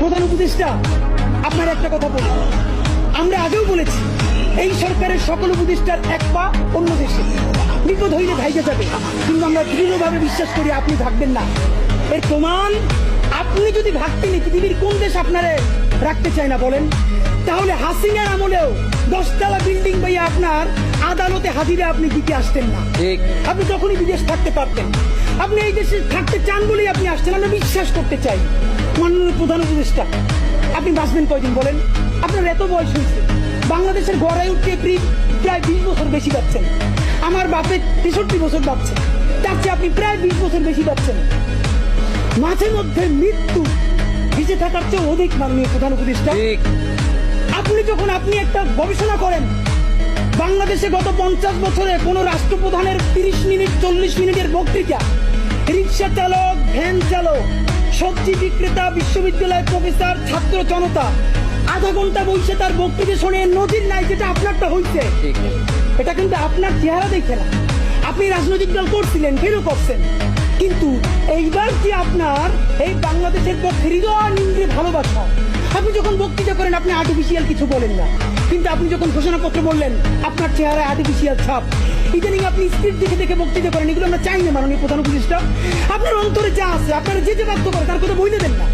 প্রধান উপদেষ্টা, আপনার একটা কথা বলি, আমরা আগেও বলেছি এই সরকারের সকল উপদেষ্টার এক পা অন্য দেশে, বিপদ হইলে ভাইকে যাবে, কিন্তু আমরা দৃঢ়ভাবে বিশ্বাস করি আপনি ভাগবেন না। এর প্রমাণ, আপনি যদি ভাগতেন পৃথিবীর কোন দেশ আপনারে রাখতে চায় না বলেন? তাহলে হাসিনার আমলেও 10 তলা বিল্ডিং পাইয়া আপনার আদালতে হাজিরে আপনি দিতে আসতেন না। আপনি তখনই বিদেশ থাকতে পারতেন। আপনি এই দেশে থাকতে চান বলেই আপনি আসছেন। আমরা বিশ্বাস করতে চাই মাননীয় প্রধান উপদেষ্টা, আপনি বাঁচবেন কয়দিন বলেন? আপনার এত বয়স হয়েছে, বাংলাদেশের গড়ায় উঠতে প্রায় 20 বছর বেশি পাচ্ছেন। আমার বাপের 63 বছর পাচ্ছে, তার চেয়ে আপনি প্রায় 20 বছর বেশি পাচ্ছেন। মাঝে মধ্যে মৃত্যু বেঁচে থাকার চেয়ে অধিক মাননীয় প্রধান উপদেষ্টা। আপনি একটা গবেষণা করেন, বাংলাদেশে গত 50 বছরে কোন রাষ্ট্রপ্রধানের 30 মিনিট 40 মিনিটের বক্তৃতা, রিক্সা চালক, ভ্যান চালক, সবজি বিক্রেতা, বিশ্ববিদ্যালয়ের প্রফেসর, ছাত্র জনতা আধা ঘন্টা বসে তার বক্তৃতা শুনে নজির নাই, যেটা আপনারটা হইছে। এটা কিন্তু আপনার চেহারা দেখে না। আপনি রাজনৈতিক দল করছিলেন, ফেরও করছেন, কিন্তু এইবার কি আপনার এই বাংলাদেশের পক্ষে হৃদয় নিংড়ে ভালোবাসা। আপনি যখন বক্তৃতা করেন আপনি আর্টিফিশিয়াল কিছু বলেন না, কিন্তু আপনি যখন ঘোষণাপত্র বললেন আপনার চেহারায় আর্টিফিশিয়াল ছাপ। ইদানিং আপনি স্ক্রিপ্ট দেখে দেখে বক্তৃতা করেন, এগুলো আমরা চাই না মাননীয় প্রধান উপদেষ্টা। আপনার অন্তরে যা আছে, আপনারা যে বাধ্য করে তার কথা বইলে দেন না।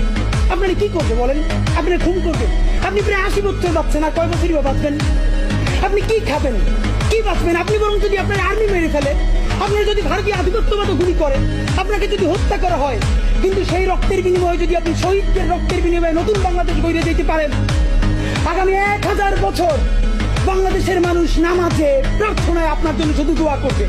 আপনারা কি করবে বলেন? আপনারা খুন করবেন। আপনি প্রায় 80 বছর বাঁচছেন, আর কয় বছরই বা বাঁচবেন? আপনি কি খাবেন, কি বাঁচবেন? আপনি বরং যদি আপনার আর্মি মেরে ফেলে, আপনারা যদি ভারতীয় আধিপত্যবাদ গুলি করে, আপনাকে যদি হত্যা করা হয়, কিন্তু সেই রক্তের বিনিময়ে যদি আপনি শহীদদের রক্তের বিনিময়ে নতুন বাংলাদেশ গড়ে দিতে পারেন, আগামী 1000 বছর বাংলাদেশের মানুষ নামাজে প্রার্থনায় আপনার জন্য শুধু দোয়া করবে।